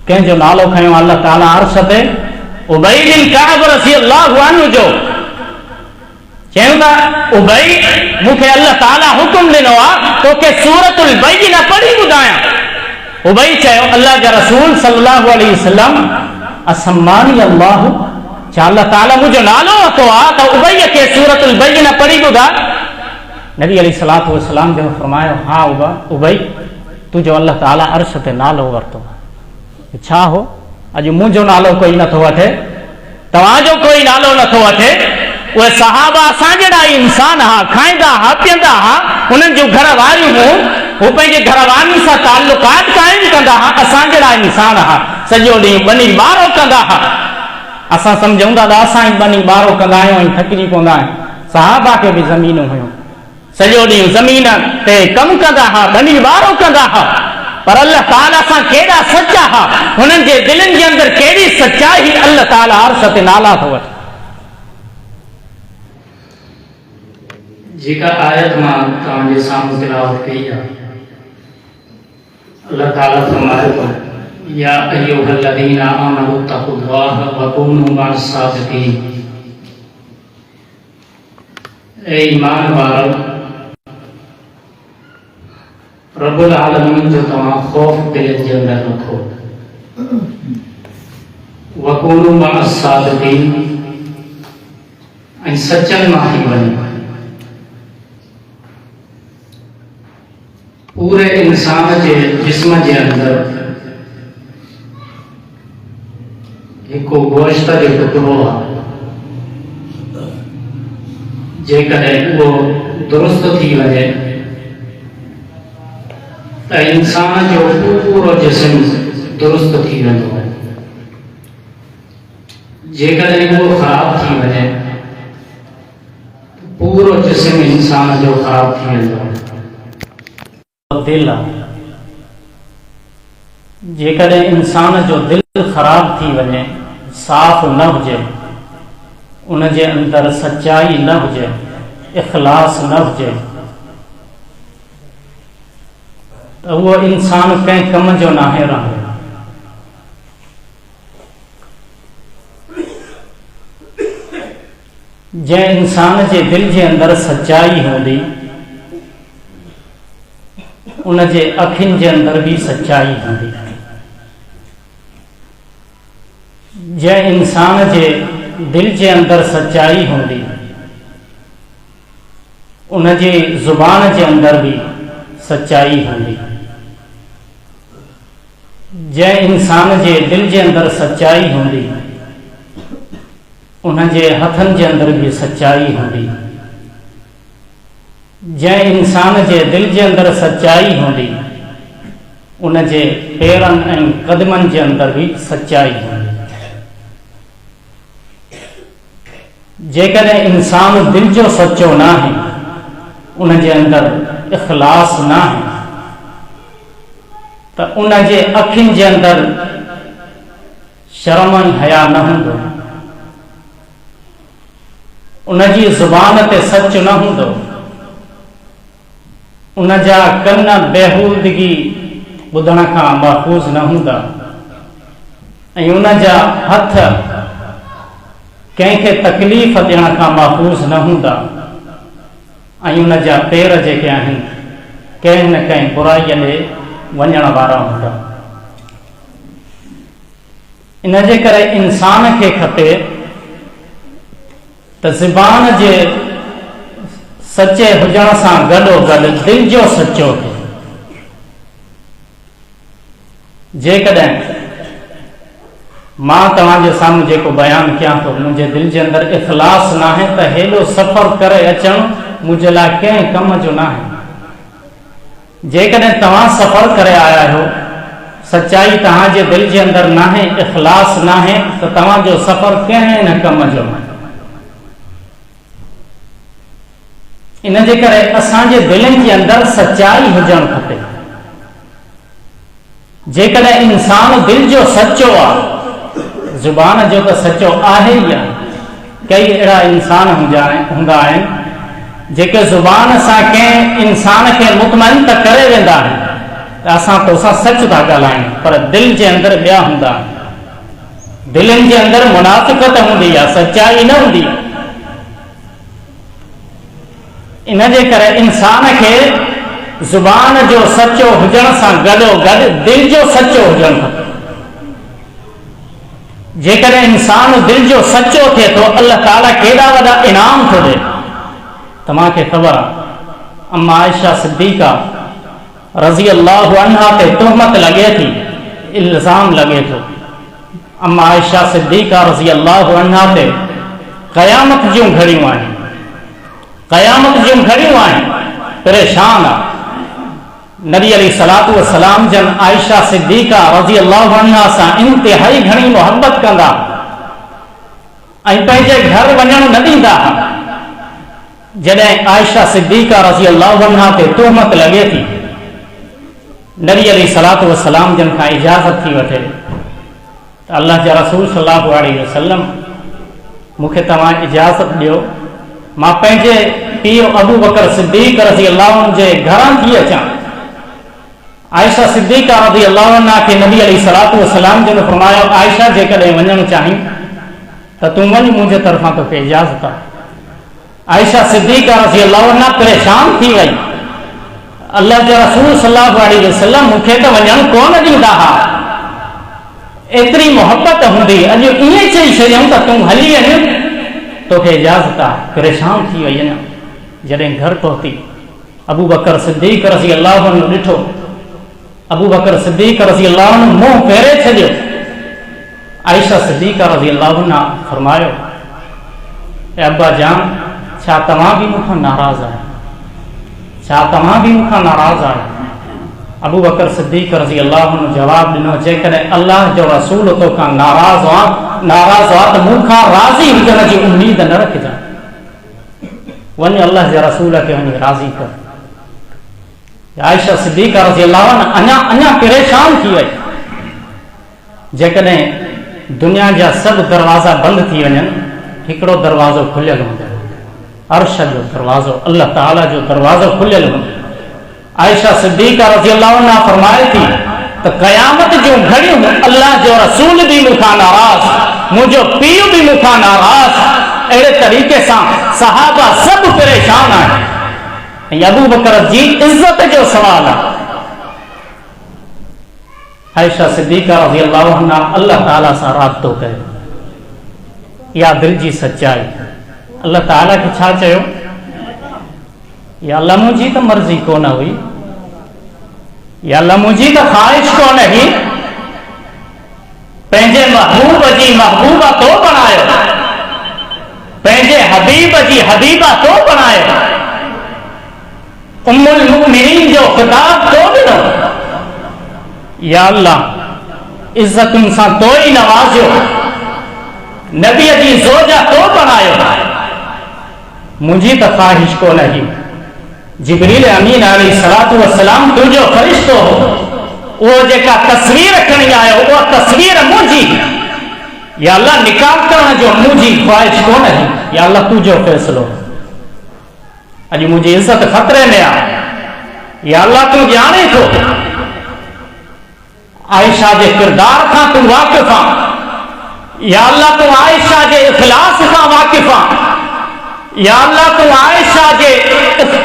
कंहिंजो नालो खयो अल्लाह ताला अर्श ते उबई बिन काब रज़ियल्लाहु अन्हु जो चयूं था उबई मूंखे अल्लाह ताला हुकुम ॾिनो आहे तोखे सूरतुल बय्यिना पढ़ी ॿुधायां। उबई चयो अल्लाह जा रसूल सल्लल्लाहु अलैहि वसल्लम असम्मानी अल्लाह छा अल्लाह ताला मुंहिंजो नालो वरितो आहे त उबई खे सूरतुल बय्यिना पढ़ी ॿुधा। नबी अलैहिस्सलातु वस्सलाम जो फरमायो हा उबई तुंहिंजो अल्लाह ताला अर्श ते नालो वरितो आहे। छा हो अॼु मुंहिंजो नालो कोई नथो वठे तव्हांजो कोई नालो नथो वठे। उहे सहाबा असां जहिड़ा इंसान हा खाईंदा हा पीअंदा हा उन्हनि जूं घर वारियूं हुयूं हू पंहिंजे घर वारनि सां ताल्लुकात क़ाइमु कंदा हा असां जहिड़ा इंसान हा सॼो ॾींहुं बनी ॿारो कंदा हा। असां सम्झूं था त असां ई बनी ॿारो कंदा आहियूं ऐं थकिजी पवंदा आहियूं। सहाबा खे बि ज़मीनूं हुयूं सॼो ॾींहुं ज़मीन ते कमु कंदा हा बनी ॿारो कंदा हा पर अल्लाह ताला सां केॾा सचा हा हुननि जे दिलनि जे अंदरि कहिड़ी सचाई अल्लाह ताला अर्श ते नाला थो वठे। जेका आयत मां तव्हांजे साम्हूं तिलावत कई आहे अल्लाह ताला फरमाए थो या अय्युहल्लज़ीना आमनू तक़ुल्लाह व कूनू मअस सादिक़ीन। ए ईमान वारो रब्बुल आलमीन जो तव्हां ख़ौफ़ दिलि जे अंदरि रखो व कूनू मअस सादिक़ीन ऐं सचनि मां थी वञो। पूरे इंसान के जिस्म के अंदर एक गोश्त जो टुकड़ो आहे जेकॾहिं वो दुरुस्त थी वञे त इंसान जो पूरो जिस्म दुरुस्त थी वेंदो आहे। जेकॾहिं वो ख़राब थी वञे पूरो जिस्म इंसान जो ख़राब थी वेंदो आहे। दिल जेकॾहिं इंसान जो दिल ख़राब थी वञे साफ़ न हुजे उनजे अंदरि सचाई न हुजे इख़लास न हुजे त उहो इंसान कंहिं कम जो नाहे रहे। जंहिं इंसान जे दिल जे अंदरि सचाई हूंदी उनजे अखियुनि जे अंदरि भी सच्चाई हूंदी। जंहिं इंसान जे दिल जे अंदरि सच्चाई हूंदी उनजी ज़ुबान जे अंदरि भी सच्चाई हूंदी। जंहिं इंसान जे दिल जे अंदरि सच्चाई हूंदी उनजे हथनि जे अंदरि भी सच्चाई हूंदी। जंहिं इंसान जे दिल जे अंदरि सच्चाई हूंदी उनजे पेरनि ऐं कदमनि जे अंदरि भी सच्चाई हूंदी। जेकॾहिं इंसान दिल जो सचो न आहे उनजे अंदरि इख़लास न आहे त उनजे अखियुनि जे अंदरि शर्म ऐं हया न हूंदो उनजी ज़ुबान ते सच न हूंदो उनजा कन बेहूदगी ॿुधण खां महफ़ूज़ न हूंदा ऐं उनजा हथ कंहिंखे तकलीफ़ ॾियण खां महफ़ूज़ न हूंदा ऐं उनजा पेर जेके आहिनि कंहिं न कंहिं बुराईअ ॾे वञण वारा हूंदा। इनजे करे इंसान खे खपे त ज़ुबान जे सचे हुजण सां गॾोगॾु दिल जो सचो थिए। जेकॾहिं मां तव्हांजे साम्हूं जेको बयानु कयां थो मुंहिंजे दिल जे अंदरि इख़लास न आहे त हेॾो सफ़र करे अचणु मुंहिंजे लाइ कंहिं कम जो न आहे। जेकॾहिं तव्हां सफ़र करे आया आहियो सच्चाई तव्हांजे दिल जे अंदरि न आहे इख़लास न आहे त तव्हांजो सफ़र कंहिं न कम जो न आहे। इनजे करे असांजे दिलनि जे अंदरि सच्चाई हुजणु खपे। जेकॾहिं इंसान दिल जो सचो आहे ज़ुबान जो त सचो आहे ई आहे। कई अहिड़ा इंसान हूंदा आहिनि जेके ज़ुबान सां कंहिं इंसान खे मुतमइन त करे वेंदा आहिनि असां तोसां सच था ॻाल्हायूं, पर दिल जे अंदरि ॿिया हूंदा, दिलनि जे अंदरि मुनाफ़िक़त हूंदी आहे, सचाई न हूंदी। इन जे करे इंसान खे ज़ुबान जो सचो हुजण सां गॾोगॾु दिल जो सचो हुजणु खपे। जेकॾहिं इंसान दिल जो सचो थिए थो, अल्लाह ताला केॾा वॾा इनाम थो ॾे। तव्हांखे ख़बर आहे, अम्मा आयशा सिद्दीक़ा रज़ी अल्लाहु अन्हा ते तुहमत लॻे थी, इल्ज़ाम लॻे थो। अम्मा आयशा सिद्दीक़ा रज़ी अल्लाहु अन्हा ते क़यामत जूं घड़ियूं आहिनि, क़यामत जूं घड़ियूं आहिनि, परेशान आहे। नबी अलैहिस्सलातु वस्सलाम जन आयशा सिद्दीक़ा रज़ी अल्लाहु अन्हा सां इंतिहाई घणी मोहब्बत कंदा ऐं पंहिंजे घर वञण न ॾींदा। जॾहिं आयशा सिद्दीक़ा रज़ी अल्लाहु अन्हा ते तुहमत लॻे थी, नबी अलैहिस्सलातु वस्सलाम जन खां इजाज़त थी वठे त अल्लाह जा रसूल सल्लल्लाहु अलैहि वसल्लम, मूंखे तव्हां इजाज़त ॾियो, मां पंहिंजे पीउ अबू बकर सिद्दीक़ रज़ी अल्लाहु अन्हु जे घरां थी अचां। आयशा सिद्दीक़ा रज़ी अल्लाहु अन्हा खे नबी अलैहिस्सलातु वस्सलाम जन फरमायो, आयशा जेकॾहिं वञणु चाहीं त तूं वञ, मुंहिंजे तरफ़ां तोखे इजाज़त आहे। आयशा सिद्दीक़ा रज़ी अल्लाहु अन्हा परेशान थी वई, अल्लाह जे रसूल सल्लल्लाहु अलैहि वसल्लम मूंखे त वञणु कोन ॾींदा हुआ, एतिरी मोहब्बत हूंदी, अॼु ईअं चई छॾियऊं त तूं हली वञ, तोखे इजाज़त आहे। परेशान थी वई अञा। जॾहिं घर पहुती, अबू बकर सिद्दीक़ रज़ी अल्लाहु अन्हु ॾिठो, अबू बकर सिद्दीक़ रज़ी अल्लाहु अन्हु मुंहुं फेरे छॾियो। आयशा सिद्दीक़ा रज़ी अल्लाहु अन्हा फरमायो, अब्बा जान, छा तव्हां बि मूंखां नाराज़ आहियो? छा तव्हां बि मूंखां नाराज़ आहियो? अबू बकर सिद्दीक़ रज़ी अल्लाहु अन्हु जवाबु ॾिनो, जेकॾहिं अल्लाह जो रसूल तोखां नाराज़ आहे त मूंखां राज़ी हुजण जी उम्मीद न रखजांइ। वञ अल्लाह जे रसूल खे वञी राज़ी कर। आयशा सिद्दीक़ा रज़ी अल्लाहु अन्हा अञा परेशान थी वई। जेकॾहिं दुनिया जा सभु दरवाज़ा बंदि थी वञनि, हिकिड़ो दरवाज़ो खुलियल हूंदो, अर्श जो दरवाज़ो, अल्लाह ताला जो दरवाज़ो खुलियल हूंदो। आयशा सिद्दीक़ा रज़ी अल्लाहु अन्हा फरमाए थी त क़यामत जूं घड़ियूं अल्लाह जो रसूल बि मूंखां नाराज़, मुंहिंजो पीउ बि मूंखां नाराज़, अहिड़े तरीक़े सां सहाबा सभु परेशान आहिनि। ऐं अबू बकर जी इज़त जो सवाल आहे। आयशा सिद्दीक़ा रज़ी अल्लाहु अन्हा अल्लाह ताला सां राब्तो कयो, इहा दिल जी सचाई। अल्लाह ताला खे छा चयो? या अल्लाह, मुंहिंजी त मर्ज़ी कोन हुई, या अल्लाह, मुंहिंजी त ख़्वाहिश कोन हुई, पंहिंजे महबूब जी महबूबा तो बणायो, पंहिंजे हबीब जी हबीबा तो बणायो, उम्मुल मुमिनीन जो ख़िताब तो ॾिनो। या अल्लाह, इज़तुनि सां तो ई नवाज़ियो, नबीअ जी ज़ोजा तो बणायो, मुंहिंजी त ख़्वाहिश कोन हुई। जिब्रील अमीन अलैहिस्सलातु वस्सलाम तुंहिंजो फ़रिश्तो हो, उहो जेका तस्वीर खणी आयो, उहा तस्वीर मुंहिंजी। या अल्लाह, निकाह करण जो मुंहिंजी ख़्वाहिश कोन हुई। या अल्लाह, तुंहिंजो फ़ैसिलो। अॼु मुंहिंजी इज़त ख़तरे में आहे। या अल्लाह, तूं ॼाणे थो, आयशा जे किरदार खां तूं वाक़िफ़ आहीं। या अल्लाह, तूं आयशा जे इख़लास खां वाक़िफ़ आहीं। या अल्लाह, तूं आयशा जे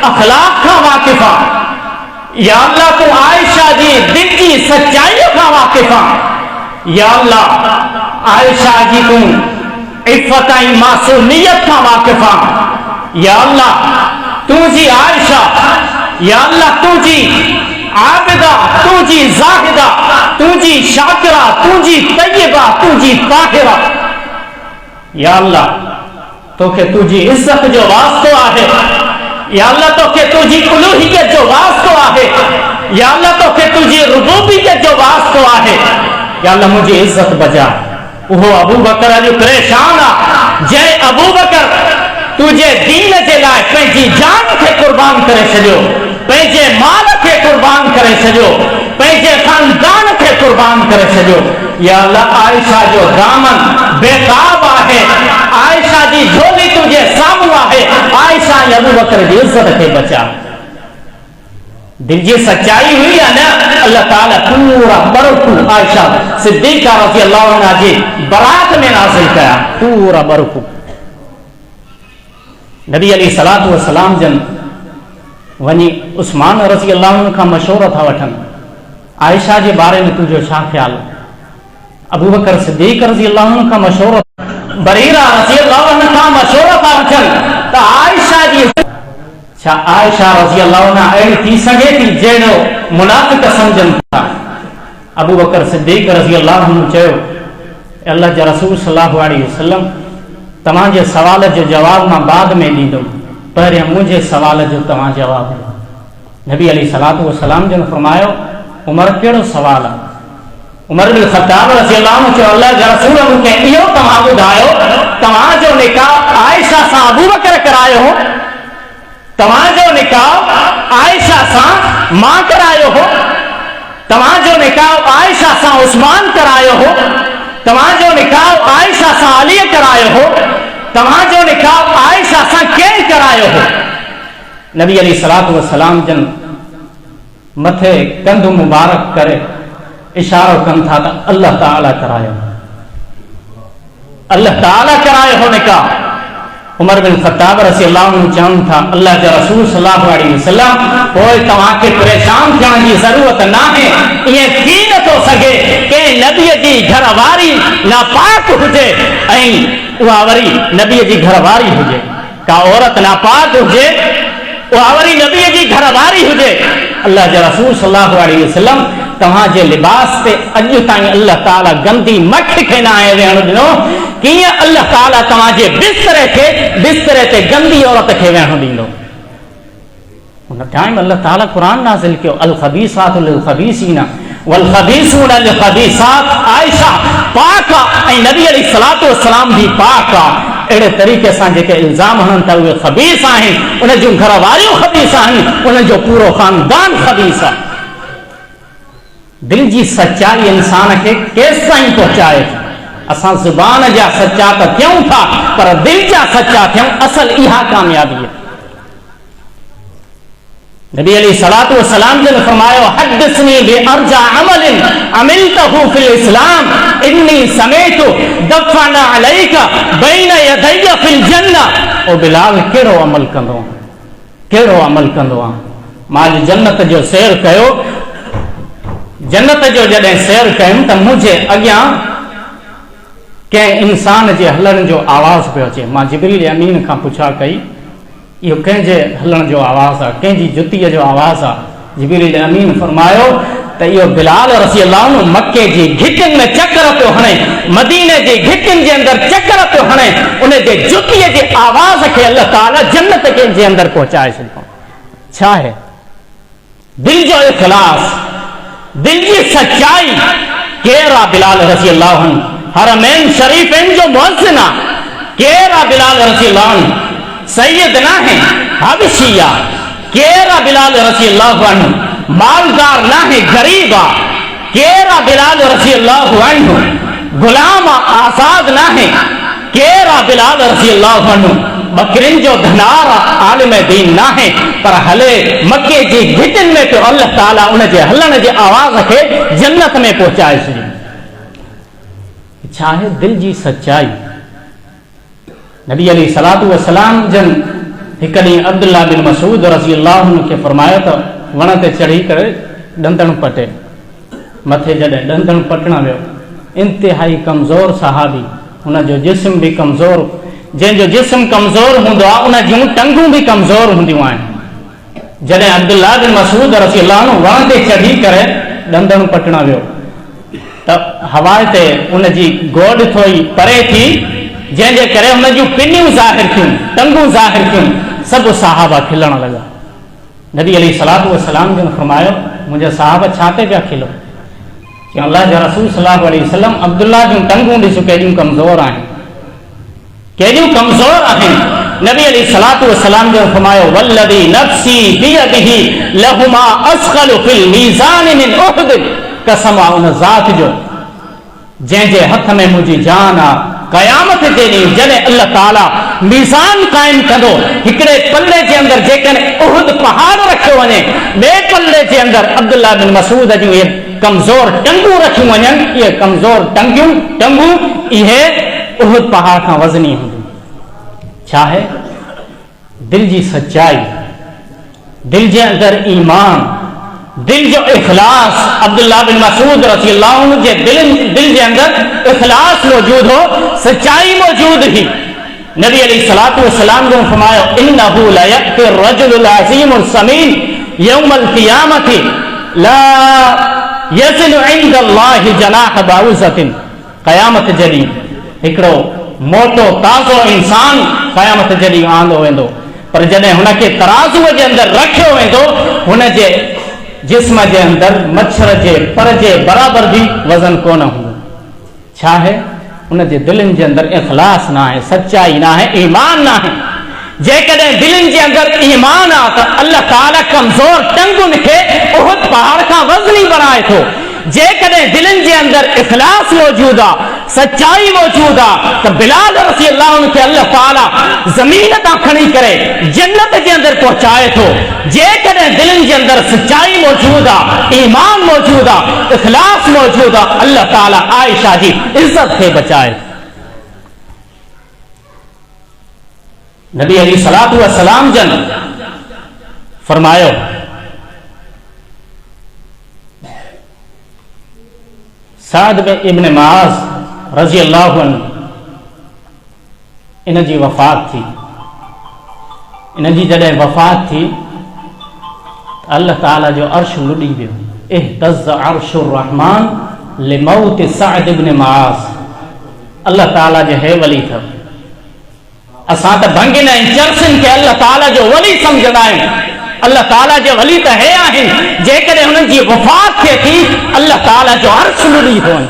अख़लाक़ खां वाक़िफ़ आहीं। या अल्लाह, तूं आयशा जी दिल जी सचाई खां वाक़िफ़ आहीं। या अल्लाह, आयशा जी तूं इफ़त ऐं मासूमियत खां वाक़िफ़ आहीं। या अल्लाह, तुंहिंजी आयशा, या अल्लाह, तुंहिंजी आबिदा, तुंहिंजी ज़ाहिदा, तुंहिंजी शाकिरा, तुंहिंजी तय्यबा, तुंहिंजी ताहिरा। या अल्लाह, तोखे तुंहिंजी इज़त जो वास्तो आहे। या अल्लाह, तोखे तुंहिंजी उलूहियत जो वास्तो आहे। या अल्लाह, तोखे तुंहिंजी रुबूबियत जो वास्तो आहे। या अल्लाह, मुंहिंजी इज़त बचा। उहो अबू बकर अॼु परेशान आहे, जंहिं अबू बकर तुंहिंजे दीन जे लाइ पंहिंजी जान खे कुर्बान करे छॾियो, पंहिंजे माल खे कुर्बान करे छॾियो, पंहिंजे ख़ानदान खे कुर्बान करे छॾियो। या अल्लाह, आयशा जो दामन बेताब आहे, आयशा जी झोली तुंहिंजे साम्हूं आहे। आयशा अबू बकर जी इज़त खे बचा। दिल जी सच्चाई हुई या न, अल्लाह ताला पूरा बरकू आयशा सिद्दीका रज़ी अल्लाह अन्हा जी बरात में नाज़िल कया, पूरा बरकू। नबी अलैहि सलातु व सलाम जन वनी उस्मान रज़ी अल्लाह अन्हु खां मशवरो था वठन, आयशा जे बारे में तुझो छा ख्याल? अबू बकर सिद्दीक रज़ी अल्लाह अन्हु खां मशवरो, बरीरा रज़ी अल्लाह अन्हा खां मशवरो था वठन त आयशा जी छा आयशा रज़ी अल्लाह अन्हा अहिड़ी थी सघे थी जहिड़ो मुनाफ़िक़ सम्झनि था? अबू बकर सिद्दीक रज़ी अल्लाह अन्हु चयो, अल्लाह जा रसूल सल्लल्लाहु अलैहि वसल्लम, तव्हांजे सवाल जो जवाब मां बाद में ॾींदुमि, पहिरियों मुंहिंजे सवाल जो तव्हां जवाब ॾियो। नबी अलैहि सलातु व सलाम जन फरमायो, उमर कहिड़ो सवाल आहे? उमर बिन ख़त्ताब रज़ी अल्लाह अन्हु चयो, अल्लाह जा रसूल मूंखे इहो तव्हां ॿुधायो, तव्हांजो निकाह आयशा सां अबू बकर करायो हो, तव्हांजो निकाह आयशा सां मां करायो हो, तव्हांजो निकाह आयशा सां उस्मान करायो हो, तव्हांजो निकाह आयशा सां अली करायो हो, तव्हांजो निकाह आयशा सां कंहिं करायो हो? नबी अलैहि सलातु व सलाम जन मथे कंधु मुबारक करे इशारो कनि था त अल्लाह ताला करायो, अल्लाह ताला करायो हो निकाह। उमर बिन ख़त्ताब रज़ी अल्लाह अन्हु चवनि था, अल्लाह जा रसूल सल्लल्लाहु अलैहि वसल्लम, पोइ तव्हांखे परेशान थियण जी ज़रूरत नाहे। ईअं थी नथो सघे कंहिं नबीअ जी घरवारी नापाक हुजे ऐं उहा वरी नबीअ जी घरवारी हुजे, का औरत नापाक हुजे उहा वरी नबीअ जी घरवारी हुजे। अल्लाह जा रसूल सल्लल्लाहु अलैहि वसल्लम, तव्हांजे लिबास ते अॼु ताईं अल्लाह ताला गंदी मख खे न आहे वेहण ॾिनो, कीअं अल्लाह ताला तव्हांजे बिस्तरे ते गंदी औरत खे वेहण ॾींदो? उन टाइम अल्लाह ताला क़ुरान नाज़िल कयो, अल ख़बीसातु लिल ख़बीसीना वल ख़बीसूना लिल ख़बीसात। आयशा पाक ऐं नबी अलैहि सलातु व सलाम भी पाक आहे। अहिड़े तरीक़े सां जेके इल्ज़ाम हणनि था उहे ख़बीस आहिनि, उन जूं घरवारियूं ख़बीस आहिनि, उन जो पूरो ख़ानदान ख़बीस आहे। दिल जी सच्चाई इंसान खे केसि ताईं पहुचाए थी? असां ज़ुबान जा सच्चा त थियूं था, पर दिल जा सच्चा थियूं, असल इहा कामयाबी आहे। नबी अलैहि सलातु व सलाम जन फरमायो, हदसनी बि अर्जा अमलिन अमिलतहु फिल इस्लाम इन्नी समेतु दफन अलैका बैन यदैया फिल जन्नह। ओ बिलाल, कहिड़ो अमल कंदो आहे, कहिड़ो अमल कंदो आहे? मां जन्नत जो सैर कयो, जन्नत जो जॾहिं सैर कयुमि त मुंहिंजे अॻियां कंहिं इंसान जे हलण जो आवाज़ पियो अचे। मां जिब्रील अमीन खां पुछा कई, इहो कंहिंजे हलण जो आवाज़ आहे, कंहिंजी जुतीअ जो आवाज़ आहे? जिब्रील अमीन फरमायो त इहो बिलाल रज़ी अल्लाह अन्हु मके जी घिटियुनि में चकर पियो हणे, मदीने जी घिटियुनि जे अंदरि चकर पियो हणे, उन जे जुतीअ जे आवाज़ खे अल्लाह ताला जन्नत जे अंदरि पहुचाए छॾियो। छा आहे? दिल जो इख़लास, दिल जी सच्चाई। केरु आहे बिलाल रज़ी अल्लाह अन्हु? हरमैन शरीफ़ैन जो मुअज़्ज़िन आहे। केरु आहे बिलाल रज़ी अल्लाह अन्हु? सैयद नाहे, हबशी आहे। केरु आहे बिलाल रज़ी अल्लाह अन्हु? मालदार नाहे, गरीब आहे। केरु आहे बिलाल रज़ी अल्लाह अन्हु? गुलाम आज़ाद नाहे। केरु आहे बिलाल रज़ी अल्लाह अन्हु? बकरिन जो धनार आहे, आलिम दीन नाहे, पर हले मके जी घिटियुनि में पियो अल्लाह ताला उन जे हलण जे आवाज़ खे जन्नत में पहुचाए छॾियो। छा आहे? दिल जी सच्चाई। नबी अलैहि सलातु व सलाम जन हिकु ॾींहुं अब्दुल्लाह बिन मसूद रज़ी अल्लाह अन्हु खे फरमायो त वण ते चढ़ी करे ॾंदण पटे। मथे जॾहिं ॾंदण पटण वियो, इंतिहाई कमज़ोर सहाबी, हुनजो जिस्म बि कमज़ोर, जंहिंजो जिस्म कमज़ोर हूंदो आहे उन जूं टंगूं बि कमज़ोर हूंदियूं आहिनि। जॾहिं अब्दुल्लाह बिन मसूद रज़ी अल्लाह अन्हु वण ते चढ़ी करे ॾंदण पटण वियो त हवा ते उन जी गोॾ थोरी परे थी, जंहिंजे करे हुन जूं पिनियूं ज़ाहिर थियूं, टंगूं ज़ाहिर थियूं। सभु सहाबा खिलण लॻा। नबी अलैहि सलातु व सलाम जन फरमायो, मुंहिंजा सहाबा छा ते पिया खिलो? कि अल्लाह जा रसूल सल्लल्लाहु अलैहि वसल्लम, अब्दुल्लाह जूं टंगूं ॾिसो केॾियूं कमज़ोर आहिनि, केॾियूं कमज़ोर आहिनि। नबी अलैहि सलातु व सलाम जन फरमायो, वल्लज़ी नफ्सी बियदिही लहुमा अस्क़लु फिल मीज़ान मिन उहद। कसम आहे उन ज़ात जो जंहिंजे हथ में मुंहिंजी जान आहे, क़यामत जे ॾींहुं जॾहिं अल्लाह ताला मीज़ान क़ाइमु कंदो, हिकिड़े पल्ले जे अंदरि जेकॾहिं उहुद पहाड़ रखियो वञे, ॿिए पल्ले जे अंदरि अब्दुल्लाह बिन मसूद जूं इहे कमज़ोर टंगूं रखियूं वञनि, इहे कमज़ोर टंगूं इहे उहुद पहाड़ खां वज़नी हूंदियूं। छा आहे? दिल जी सच्चाई, दिल जे अंदरि ईमान, दिल जो इखलास। अब्दुल्लाह बिन मसूद रज़ी अल्लाह अन्हु जे दिल जे अंदरि इखलास मौजूद हो, सच्चाई मौजूद ही। नबी अलैहिस्सलातु वस्सलाम ने फरमाया इन्नहु ला यअति अर्रजुल अज़ीमुल समीन यौमल क़ियामति ला यज़िनु इंदल्लाहि जनाह बाउज़तिन। क़यामत जॾहिं हिकिड़ो मोटो ताज़ो इंसान क़यामत जॾहिं आंदो वेंदो, पर जॾहिं हुनखे तराज़ूअ जे अंदरि रखियो वेंदो, हुन जे जिस्म जे अंदरि मच्छर जे पर जे बराबरि भी वज़न कोन हूंदो। छा आहे? उन जे दिलनि जे अंदरि इख़लास न आहे, सच्चाई न आहे, ईमान न आहे। जेकॾहिं दिलनि जे अंदरि ईमान आहे त अल्लाह ताला कमज़ोर टंगुनि खे उहुद पहाड़ खां वज़नी बणाए थो। जेकॾहिं दिलनि जे अंदरि इख़लास मौजूद आहे, सच्चाई मौजूद आहे, त बिलाल रज़ी अल्लाह अन्हु खे अल्लाह ताला ज़मीन तां खणी करे जन्नत जे अंदरि पहुचाए थो। जेकॾहिं दिलनि जे अंदरि सच्चाई मौजूद आहे, ईमान मौजूद आहे, इख़लास मौजूद आहे, अल्लाह ताला आयशा जी इज़्ज़त खे बचाए। नबी अलैहिस्सलातु वस्सलाम जन फरमायो साद इब्न मुआज़ रज़ी अल्लाहु अन्हु इन जी वफ़ात थी। इन जी जॾहिं वफ़ात थी अल्लाह ताला जो अर्श लुॾी वियो। इह्तज़्ज़ अर्शुर रहमान लिमौत साद इब्न मुआज़। अल्लाह ताला जो हे वली अथव। असां त भंगिन ऐं चर्सिन खे अल्लाह ताला जो वली सम्झंदा आहियूं। अल्लाह ताला जो वली त हे आहिनि जेकॾहिं हुननि जी वफ़ात थिए थी अल्लाह ताला जो अर्श लुॾी थो वञे।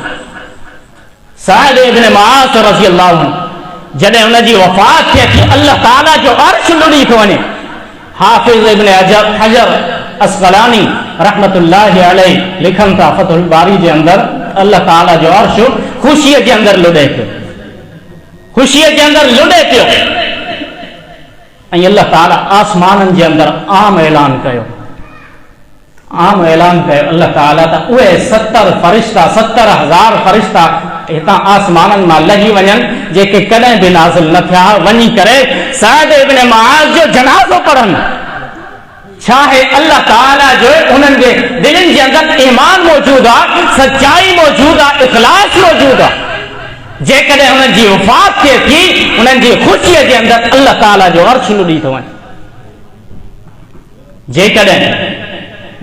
साद इब्न मुआज़ रज़ी अल्लाहु अन्हु जॾहिं हुन जी वफ़ात थिए थी अल्लाह ताला जो अर्श लुॾी थो वञे। हाफ़िज़ इब्न हजर अस्क़लानी रहमतुल्लाहि अलैहि लिखनि था फ़तहुल बारी जे अंदरि अल्लाह ताला जो अर्श ख़ुशीअ जे अंदरि लुॾे पियो, ख़ुशीअ जे अंदरि लुॾे पियो। ऐं अल्लाह ताला आसमाननि जे अंदरि आम ऐलान कयो, आम ऐलान कयो। अल्लाह ताला त उहे 70 फ़रिश्ता 70,000 फ़रिश्ता हितां आसमाननि मां लही वञनि जेके कॾहिं बि नाज़िल न थिया, वञी करे साद इब्न मुआज़ जो जनाज़ो पढ़नि। छा आहे? अल्लाह ताला जो उन्हनि जे दिलनि जे अंदरि ईमान मौजूद आहे, सच्चाई मौजूद आहे, इख़लास मौजूद आहे। जेकॾहिं हुननि जी वफ़ात थिए थी उन्हनि जी ख़ुशीअ जे अंदरि अल्लाह ताला जो अर्श लुॾी थो वञे। जेकॾहिं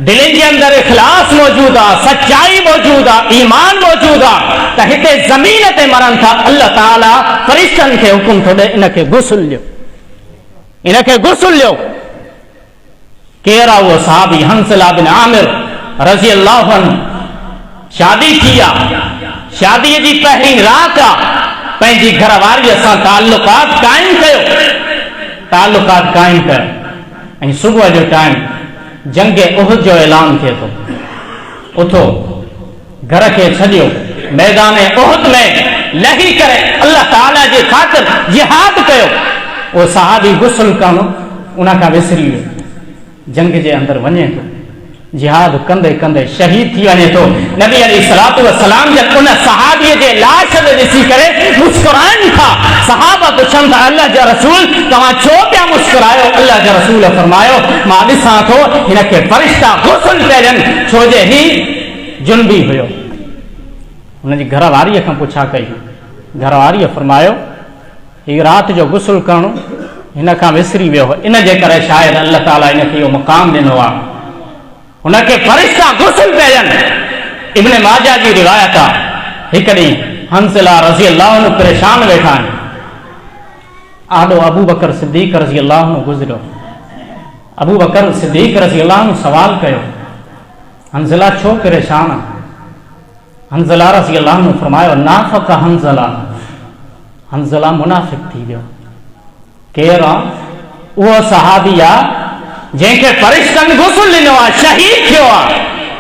दिलनि जे अंदरि इख़लास मौजूद आहे, सच्चाई मौजूद आहे, ईमान मौजूद आहे, त हिते ज़मीन ते मरनि था अल्लाह ताला फ़रिश्तनि खे हुकुम थो ॾे इनखे गुस्ल ॾियो, इनखे गुस्ल ॾियो। केरु आहे उहो सहाबी? हंसला बिन आमिर रज़ी अल्लाहु अन्हु। शादी थी आहे, शादीअ जी पहिरीं राति आहे, पंहिंजी घरवारीअ सां ताल्लुकात क़ाइमु कयो, ताल्लुकात क़ाइमु कयो। ऐं सुबुह जो टाइम जंग उहुद जो ऐलान थिए थो। उथो, घर खे छॾियो, मैदान उहुद में लही करे अल्लाह ताला जे ख़ातिर जिहाद कयो। उहो सहाबी गुस्ल करणु उनखां विसरी वियो, जंग जे अंदरि वञे थो, जिहाद कंदे कंदे शहीद थी वञे थो। नबी अलैहिस्सलातु वस्सलाम जन उन सहाबीअ जे लाश खे ॾिसी करे मुस्कुराइनि था। सहाबा पुछनि था अल्लाह जा रसूल तव्हां छो पिया मुस्कुरायो? अल्लाह जा रसूल फरमायो मां ॾिसां थो हिनखे फ़रिश्ता गुस्ल पिया ॾियनि छो जे ही जुनबी हुयो। हुनजी घरवारीअ खां पुछा कई, घरवारीअ फरमायो हीअ राति जो गुस्ल करणु हिन खां विसरी वियो, इन जे करे शायदि अल्लाह ताला हिनखे इहो मुक़ाम ॾिनो आहे, हुनखे फ़रिश्ता गुस्ल पिया ॾियनि। इब्न माजा जी रिवायत आहे, हिकु ॾींहुं हंसला रज़ी अल्लाह अन्हु परेशान वेठा आहिनि। आॾो अबू बकर सिद्दीक़ रज़ी अल्लाह अन्हु गुज़रियो। अबू बकर सिद्दीक़ रज़ी अल्लाह अन्हु सवाल कयो, हंसला छो परेशान आहे? हंसला रज़ी अल्लाह अन्हु फरमायो नाफ़क़ हंसला, हंसला मुनाफ़िक़ थी वियो। केरु आहे? उहो सहाबी आहे जंहिंखे फ़रिश्तनि गुस्ल ॾिनो आहे, शहीद थियो आहे।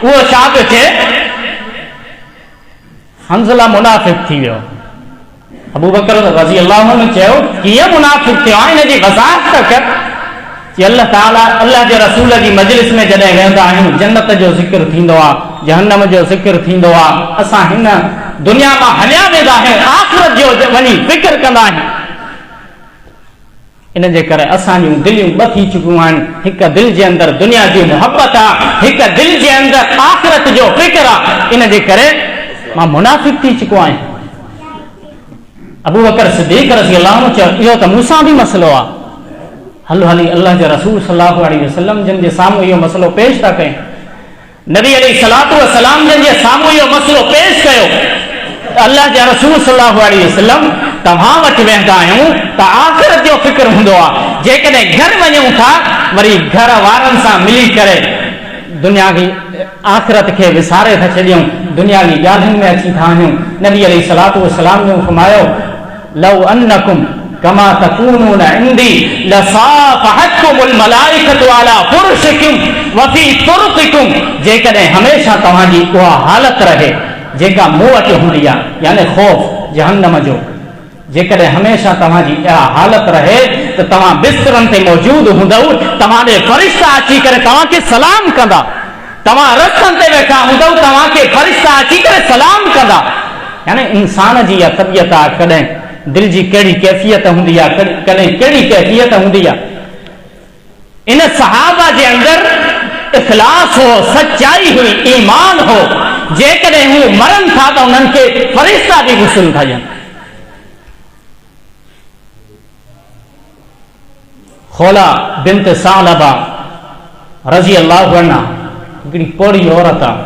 उहो छा पियो थिए? हंसला मुनाफ़िक़ थी वियो। अबू बकर रज़ी अल्लाहु अन्हु चयो कीअं मुनाफ़िक़ थियो आहे, हिन जी वज़ाहत त कर। कि अल्लाह ताला अल्लाह जे रसूल जी मजलिस में जॾहिं वेंदा आहियूं जन्नत जो ज़िक्र थींदो आहे, जहन्नम जो ज़िक्र थींदो आहे, असां हिन दुनिया मां हलिया वेंदा आहियूं, आख़िरत जो वञी फ़िक्र कंदा आहियूं। इन जे करे असां जूं दिलियूं ॿ थी चुकियूं आहिनि, हिकु दिलि जे अंदरि दुनिया जी मोहबत आहे, हिकु दिलि जे अंदरि आख़िरत जो फ़िक्र आहे। इन जे करे मां मुनाफ़िक़ थी चुको आहियां। अबू बकर सिद्दीक़ रज़ी अल्लाहु अन्हु चयो इहो त मूंसां बि मसइलो आहे। हलो हली अल्लाह जे रसूल सल्लल्लाहु अलैहि वसल्लम जिन जे साम्हूं इहो मसइलो पेश था कयूं, नबी अलैहिस्सलातु वस्सलाम जिन जे साम्हूं इहो मसइलो पेश कयो, अल्लाह जे रसूल सल्लल्लाहु अलैहि वसल्लम तव्हां वटि वेंदा आहियूं त आख़िरत जो फ़िक्र हूंदो आहे। जेकॾहिं घर वञूं था वरी घर वारनि सां मिली करे दुनिया जी आख़िरत खे विसारे था छॾियूं, दुनिया जी ॻाल्हियुनि में अची था वञूं। नबी अलैहिस्सलातु वस्सलाम ने फरमायो लौ अन्नकुम कमा तकूनून इंदी लसाफ़हतकुमुल मलाइकतु अला फुरशिकुम व फी तुरक़िकुम। जेकॾहिं हमेशह तव्हांजी उहा हालत रहे जेका मूं वटि हूंदी आहे, यानी ख़ौफ़ जहन्नम जो, जेकॾहिं हमेशह तव्हांजी इहा हालत रहे त तव्हां बिस्तरनि ते मौजूदु हूंदव, तव्हांजे फ़रिश्ता अची करे तव्हांखे सलाम कंदा, तव्हां रस्तनि ते वेठा हूंदव तव्हांखे फ़रिश्ता अची करे सलाम कंदा। यानी इंसान जी इहा तबियत आहे, कॾहिं दिल जी कहिड़ी कैफ़ियत हूंदी आहे, कॾहिं कहिड़ी कैफ़ियत हूंदी आहे। इन सहाबा जे अंदरि इख़लास हो, सच्चाई हुई, ईमान हो। जेकॾहिं हू मरनि था त उन्हनि खे फ़रिश्ता बि गुस्ल था ॾियनि। खौला बिन्त सालबा रज़ी अल्लाहु अन्हा हिकिड़ी पोड़ी औरत आहे,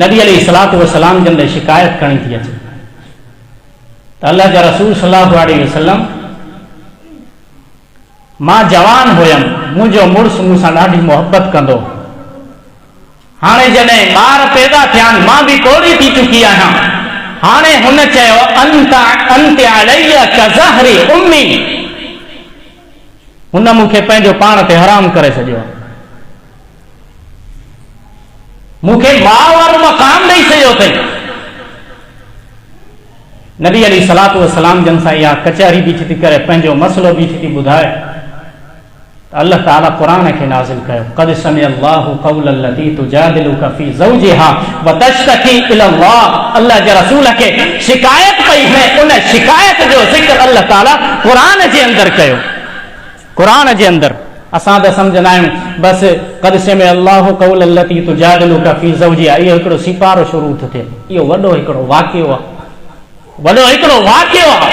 नबी अलैहिस्सलातु वस्सलाम जिन ॾे शिकायत खणी थी अचे त अल्लाह जा रसूल सल्लल्लाहु अलैहि वसल्लम मां जवान हुयमि, मुंहिंजो मुड़ुसु मूंसां ॾाढी मोहबत कंदो, हाणे जॾहिं ॿार पैदा थिया आहिनि मां बि कोड़ी थी चुकी आहियां, हाणे हुन चयो अंत अलैया कज़हरी उम्मी, हुन मूंखे पंहिंजो पाण ते हराम करे छॾियो, मूंखे माउ वारो मक़ाम ॾेई छॾियो अथई। नबी अलैहिस्सलातु वस्सलाम जन सां इहा कचहरी बीठी थी करे पंहिंजो मसइलो बीठी थी ॿुधाए त अल्लाह ताला क़ुरान खे नाज़िल कयो क़द समिअ अल्लाहु क़ौला लती तुजादिलुका फी ज़ौजिहा व तश्तकी इलल्लाह। अल्लाह जे रसूल खे शिकायत पई है, उन शिकायत जो ज़िक्र अल्लाह ताला क़ुरान जे अंदरि कयो। क़ुरान जे अंदरि असां त सम्झंदा आहियूं बसि क़द समिअ अल्लाहु क़ौला लती तुजादिलुका फी ज़ौजिहा, इहो हिकिड़ो सिपारो शुरू थो थिए, इहो वॾो हिकिड़ो वाक़ियो आहे, वॾो हिकिड़ो वाक़ियो आहे।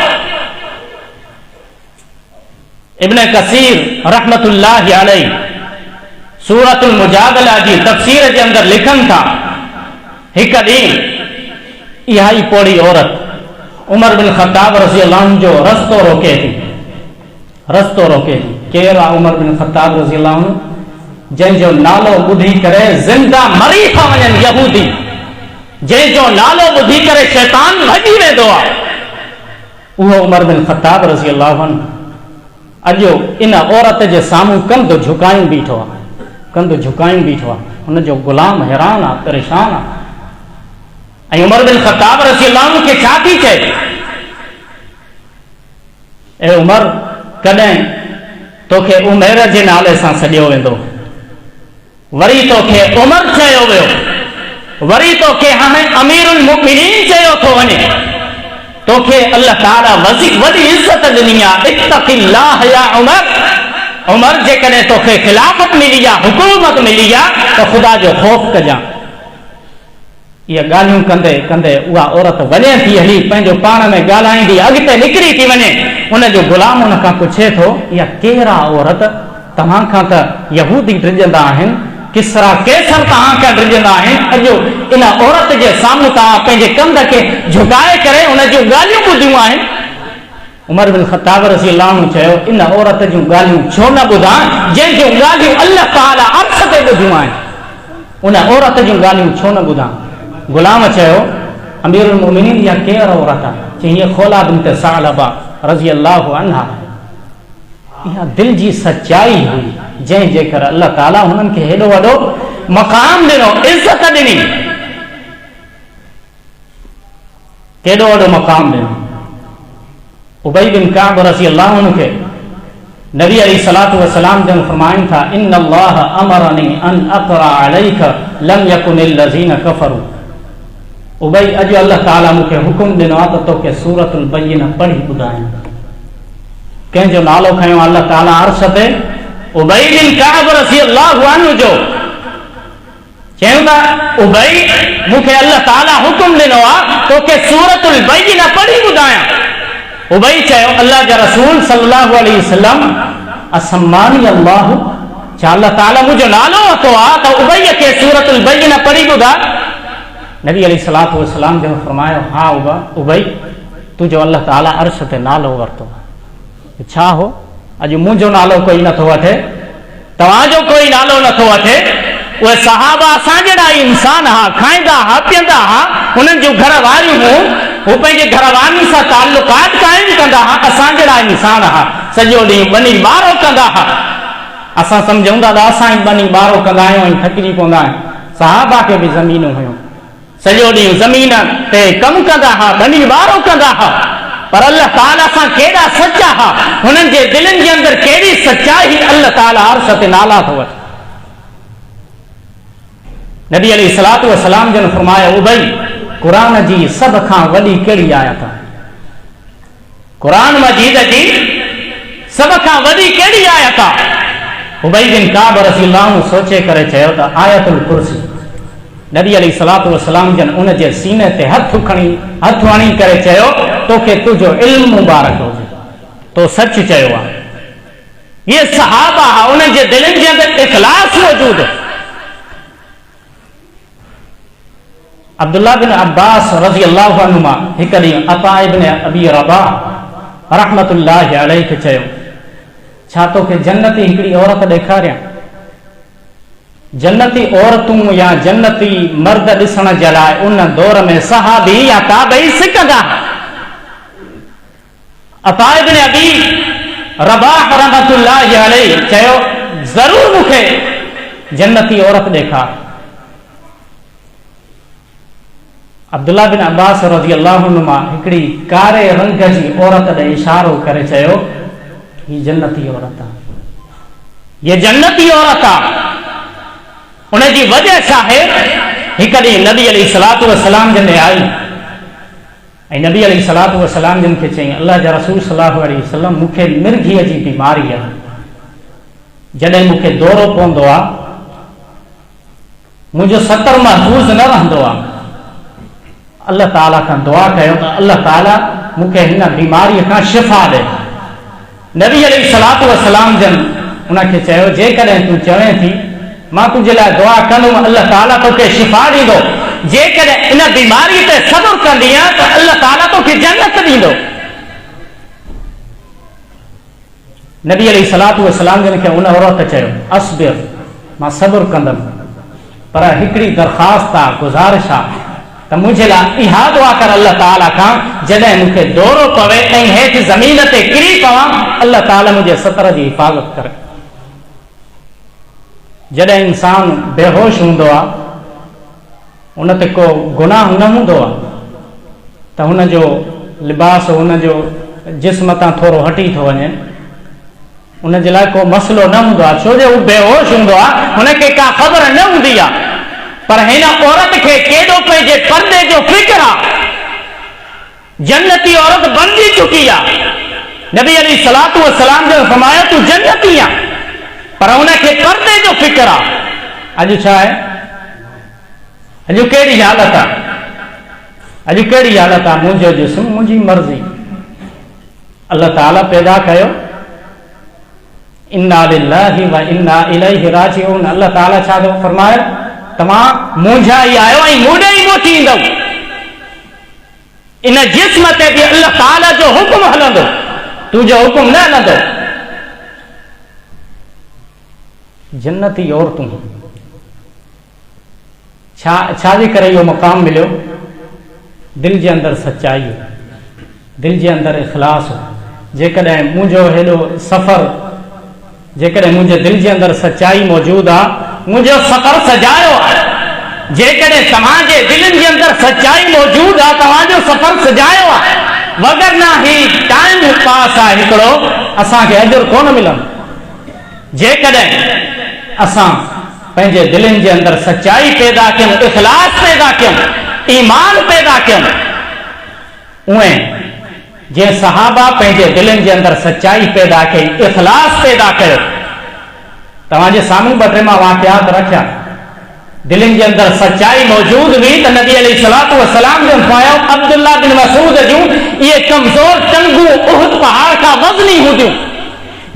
इब्न कसीर रहमतुल्लाहि अलैहि सूरतुल मुजादला जी तफ़सीर जे अंदरि लिखनि था, हिकु ॾींहुं इहा ई पोड़ी औरत उमर बिन ख़त्ताब रज़ी अल्लाहु अन्हु जो रस्तो रोके थी। केरु आहे उमर बिन ख़त्ताब रज़ी अल्लाहु अन्हु, जंहिंजो नालो ॿुधी करे ज़िंदा मरी था वञनि यहूदी, जंहिंजो नालो ॿुधी करे शैतान भॼी वेंदो आहे, उहो उमर बिन ख़त्ताब रज़ी अल्लाहु अन्हु अॼु इन औरत जे साम्हूं कंधु झुकायूं बीठो आहे, हुनजो ग़ुलाम हैरान आहे, परेशान आहे। ऐं उमर बिन ख़त्ताब रज़ी अल्लाहु अन्हु खे छा थी चए, ए उमर कॾहिं तोखे उमैर जे नाले सां सॾियो वेंदो, वरी तोखे उमर चयो वियो, वरी तोखे हाणे अमीरुल मुमिनीन चयो थो वञे, तोखे अल्लाह ताला वॾी इज़त ॾिनी आहे, इत्तक़िल्लाह या उमर जेकॾहिं तोखे खिलाफ़त मिली आहे, हुकूमत मिली आहे त ख़ुदा जो ख़ौफ़ कजां। इहे ॻाल्हियूं कंदे कंदे उहा औरत वञे थी हली, पंहिंजो पाण में ॻाल्हाईंदी अॻिते निकिरी थी वञे, उनजो ग़ुलाम उन खां पुछे थो इहा केरु आहे औरत, तव्हां खां त यहूदी ड्रिजंदा आहिनि, किसरा कैसर तव्हां खां ड्रिजंदा आहिनि, अॼु इन औरत जे साम्हूं तव्हां पंहिंजे कंध खे झुकाए करे उन जूं ॻाल्हियूं ॿुधियूं आहिनि। उमर बिन ख़त्ताब रज़ी अल्लाहु अन्हु चयो इन औरत जूं ॻाल्हियूं छो न ॿुधां, जंहिंजूं ॻाल्हियूं अल्लाह ताला अर्श ते ॿुधियूं आहिनि, उन औरत जूं ॻाल्हियूं छो न ॿुधां। ग़ुलाम चयो अमीरुल मुमिनीन इहा केरु औरत आहे, चई हीअ खौला बिन्त सालबा रज़ी अल्लाहु अन्हा। इहा दिल जी सच्चाई हुई, जंहिं जे करे अल्लाह ताला हुननि खे हेॾो वॾो मक़ाम ॾिनो, इज़त ॾिनी। केॾो वॾो मक़ाम ॾिनो। उबई बिन काब रज़ी अल्लाह अन्हु खे नबी अलैहिस्सलातु वस्सलाम जन फरमाइनि था, इन्नल्लाह अमरनी अन अक़रा अलैक लम यकुनिल लज़ीन कफ़रू। उबई, अॼु अल्लाह ताला मूंखे हुकुम ॾिनो आहे त तोखे सूरतुल बय्यिना पढ़ी ॿुधायां। कंहिंजो नालो खयो अल्लाह ताला अर्श ते? उबई बिन काब रज़ी अल्लाह अन्हु जो। चयूं था, उबई, मूंखे अल्लाह ताला हुकुम ॾिनो आहे तोखे सूरतुल बय्यिना पढ़ी ॿुधायां। उबई चयो, अल्लाह जा रसूल सल्लल्लाहु अलैहि वसल्लम, असम्मानी अल्लाह, छा अल्लाह ताला मुंहिंजो नालो वरितो आहे त उबई खे सूरतुल बय्यिना पढ़ी ॿुधा? नबी अलैहिस्सलातु वस्सलाम जन फरमायो, हा उबई, तुंहिंजो अल्लाह ताला अर्श ते नालो वरितो आहे। छा हो? अॼु मुंहिंजो नालो कोई नथो वठे, तव्हांजो कोई नालो नथो वठे। उहे सहाबा असां जहिड़ा इंसान हुआ, खाईंदा हुआ, पीअंदा हुआ, हुननि जूं घर वारियूं हुयूं, हू पंहिंजे घर वारियुनि सां ताल्लुकात क़ाइम कंदा हुआ। असां जहिड़ा इंसान हुआ, सॼो ॾींहुं बनी ॿारो कंदा हुआ। असां सम्झूं था त असां ई बनी ॿारो कंदा आहियूं ऐं थकिजी पवंदा आहियूं। सहाबा खे बि ज़मीनूं हुयूं, सॼो ॾींहुं ज़मीन ते कमु कंदा हुआ, बनी ॿारो कंदा हुआ। पर अल्लाह ताला सां केॾा सचा हुआ, हुननि जे दिलनि जे अंदरि कहिड़ी सचाई, अल्लाह ताला अर्श ते नाला थो वठे। नबी अलैहिस्सलातु वस्सलाम जन फरमाया, उबई, क़ुरान जी सभ खां वॾी कहिड़ी आयत आहे? क़ुरान मजीद जी सभ खां वॾी कहिड़ी आयत आहे? उबई बिन काब रज़ी अल्लाह अन्हु सोचे करे चयो त आयतुल कुर्सी। नबी अलैहिस्सलातु वस्सलाम जन उन जे सीने ते हथ हणी करे चयो, तोखे तुंहिंजो इल्मु मुबारक हुजे, तो सच चयो आहे। ये सहाबा हुआ, उन्हनि जे दिलनि जे अंदरि इख़लास मौजूदु। अब्दुल्लाह बिन अब्बास रज़ी अल्लाहु अन्हुमा हिकु ॾींहुं अता इब्न अबी रबाह रहमतुल्लाहि अलैहि खे चयो, छा तोखे जन्नती हिकिड़ी औरत ॾेखारियां? जन्नती औरतूं या जन्नती मर्द ॾिसण जे लाइ उन दौर में सहाबी या ताबई सिकंदा। अता इब्न अबी रबाह रहमतुल्लाहि अलैहि चयो, ज़रूर मूंखे जन्नती औरत ॾेखार। अब्दुल्लाह बिन अब्बास रज़ी अल्लाहु अन्हुमा हिकिड़ी कारे रंग जी औरत ॾे इशारो करे चयो, हीअ जन्नती औरत आहे, ये जन्नती औरत आहे। उनजी वजह छा आहे? हिकु ॾींहुं नबी अलैहिस्सलातु वस्सलाम जन आई ऐं नबी अलैहिस्सलातु वस्सलाम जन खे चई, अल्लाह जा रसूल सल्लल्लाहु अलैहि वसल्लम, मूंखे मिर्गीअ जी बीमारी आहे। जॾहिं मूंखे दौरो पवंदो आहे, मुंहिंजो सतर महफ़ूज़ न रहंदो आहे। अल्लाह ताला खां दुआ कयो त अल्लाह ताला मूंखे हिन बीमारीअ खां शिफ़ा ॾे। नबी अलैहिस्सलातु वस्सलाम जन उनखे चयो, जेकॾहिं तूं चवें थी मां तुंहिंजे लाइ दुआ कंदुमि, अल्लाह ताला तोखे शिफ़ा ॾींदो। जेकॾहिं इन बीमारीअ ते सब्र कंदीअ त अल्लाह ताला तोखे जन्नत ॾींदो। नबी अलैहिस्सलातु वस्सलाम जन खे उन औरत चयो, अस्बिर, मां सब्र कंदुमि, पर हिकिड़ी दरख़्वास्त आहे, गुज़ारिश आहे त मुंहिंजे लाइ इहा दुआ कर अल्लाह ताला खां, जॾहिं मूंखे दौरो पवे ऐं हेठि ज़मीन ते किरी पवां, अल्लाह ताला मुंहिंजे सतर जी हिफ़ाज़त करे। जॾहिं इंसान बेहोश हूंदो आहे, उन ते को गुनाह न हूंदो आहे त हुनजो लिबास हुनजो जिस्म तां थोरो हटी थो वञे, उनजे लाइ को मसइलो न हूंदो आहे, छो जो हू बेहोश हूंदो आहे, हुनखे का ख़बर न हूंदी आहे। पर हिन औरत खे केॾो पंहिंजे पर्दे जो फिक्र आहे। जन्नती औरत बणजी चुकी आहे। नबी अलैहिस्सलातु वस्सलाम जो फरमाया, तूं जन्नती आहे, पर हुनखे पर्दे जो फिक्र आहे। अॼु छा आहे? अॼु कहिड़ी हालत आहे? अॼु कहिड़ी हालत आहे? मुंहिंजो जिस्म, मुंहिंजी मर्ज़ी। अल्लाह ताला पैदा कयो, इन्ना लिल्लाहि व इन्ना इलैहि राजिऊन। अल्लाह ताला छा थो फरमाए, तव्हां मुंहिंजा ई आहियो ऐं मूं ॾे ई मोटी ईंदव। इन जिस्म ते बि अल्लाह ताला जो हुकुम हलंदो, तुंहिंजो हुकुम न हलंदो। जन्नती औरतूं, छाजे करे इहो मक़ाम मिलियो? दिल जे अंदरि सचाई, दिल जे अंदरि इख़लास। जेकॾहिं मुंहिंजो हेॾो सफ़र, जेकॾहिं मुंहिंजे दिल जे अंदरि सचाई मौजूदु आहे, मुंहिंजो सफ़र सजायो आहे। जेकॾहिं तव्हांजे दिलनि जे अंदरि सचाई मौजूदु आहे, तव्हांजो सफ़र सजायो आहे, वगरना ही टाइम पास आहे हिकिड़ो असांखे अजुर कोन मिलंदो। जेकॾहिं असां पंहिंजे दिलनि जे अंदरि सचाई पैदा कयूं, इख़लास पैदा कयूं, ईमान पैदा कयूं, उहे जीअं सहाबा पंहिंजे दिलनि जे अंदरि सचाई पैदा कई, इख़लास पैदा कयो। तव्हांजे साम्हूं ॿ टे मां वाक़ियात रखिया। दिलनि जे अंदरि सचाई मौजूद हुई त नबी अलैहिस्सलातु वस्सलाम जन फरमायो अब्दुल्लाह बिन मसूद जूं इहे कमज़ोर टंगूं उहद पहाड़ खां वज़नी हूंदियूं।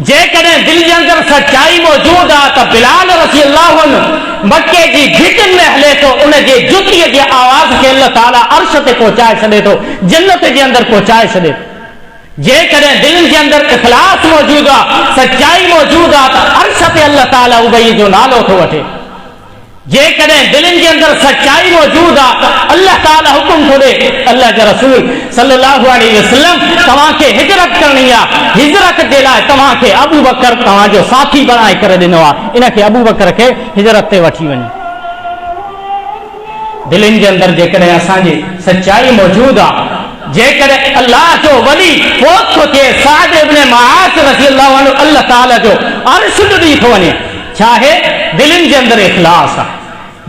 जेकॾहिं दिलि जे अंदरि सचाई मौजूद आहे त बिलाल रज़ी अल्लाहु अन्हु मके जी घिटियुनि में हले थो, उन जे जुतीअ जे आवाज़ खे अल्लाह ताला अर्श ते पहुचाए छॾे थो, जन्नत जे अंदरि पहुचाए छॾे थो। जेकॾहिं दिलि जे अंदरि इख़लास मौजूद आहे, सचाई मौजूद आहे त अर्श ते अल्लाह ताला उबई जो नालो थो वठे। जेकॾहिं दिलनि जे अंदरि सचाई मौजूद आहे त अल्लाह ताला हुकुम थो ॾे, अल्लाह जे रसूल सल्लल्लाहु अलैहि वसल्लम तव्हांखे हिजरत करणी आहे, हिजरत जे लाइ तव्हांखे अबू बकर तव्हांजो साथी बणाए करे ॾिनो आहे, इनखे अबू बकर खे हिजरत ते वठी वञे। दिलनि जे अंदरि जेकॾहिं असांजी सचाई मौजूद आहे, जेकॾहिं अल्लाह जो वली फोत थो थिए, साद इब्न मुआज़ रज़ी अल्लाहु अन्हु अल्लाह ताला जो अर्श ॾिठी थो वञे, छा आहे? दिलनि जे अंदरि इख़लास आहे।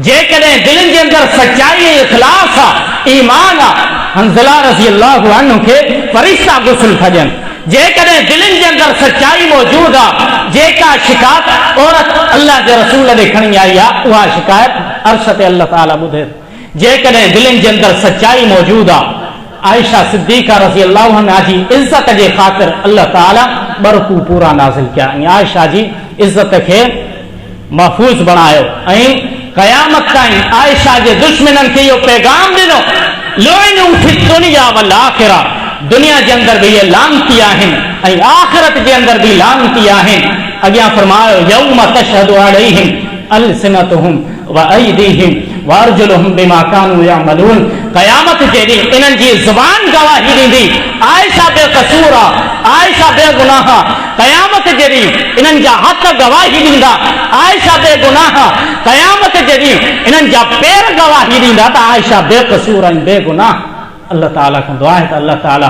जेकॾहिं दिलनि जे अंदरि सचाई ऐं इख़लास आहे, ईमान आहे, हंज़ला रज़ी अल्लाहु अन्हु खे फ़रिश्ता गुस्ल था ॾियनि। जेकॾहिं दिलनि जे अंदरि सचाई मौजूद आहे, जेका शिकायत औरत अल्लाह जे रसूल ॾे खणी आई आहे, उहा शिकायत अर्श ते अल्लाह ताला ॿुधे। जेकॾहिं दिलनि जे अंदरि सचाई मौजूद आहे, आयशा सिद्दीक़ा रज़ी अल्लाहु अन्हा जी इज़्ज़त जे ख़ातिर अल्लाह ताला बरकू पूरा नाज़िल कया ऐं आयशा जी इज़्ज़त खे महफूज़ बणायो ऐं क़यामत ताईं आयशा जे दुश्मननि खे इहो पैगाम ॾिनो, लुइनु फी दुनिया वल आखिरा, दुनिया जे अंदरि बि इहे लानती आहिनि ऐं आख़िरत जे अंदरि बि लानती आहिनि। अॻियां फरमायो यौम तशहदु अलैहिम अलसिनतुहुम व अयदीहिम व अर्जुलुहुम बिमा कानू यअमलून। क़यामत जे ॾींहुं इन्हनि जी ज़ुबान गवाही ॾींदी, आयशा बेक़सूर आहे, आयशा बेगुनाह आहे। क़यामत जे ॾींहुं इन्हनि जा हथ गवाही ॾींदा, आयशा बेगुनाह आहे। क़यामत जे ॾींहुं इन्हनि जा पेर गवाही ॾींदा त आयशा बेक़सूर ऐं बेगुनाह। अल्लाह ताला खां दुआ आहे त अल्लाह ताला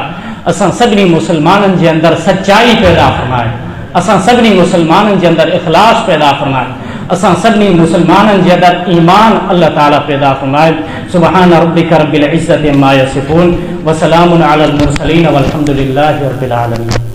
असां सभिनी मुस्लमाननि जे अंदरि सचाई पैदा फरमाए, असां सभिनी मुस्लमाननि जे अंदरि इख़लास पैदा फरमाए, असां सभिनी मुस्लमाननि जे अंदरि ईमान अल्लाह ताला पैदा फरमाए। सुबहान रब्बिक रब्बिल इज़्ज़ति अम्मा यसिफून व सलामुन अलल मुरसलीन वल्हम्दुलिल्लाहि रब्बिल आलमीन।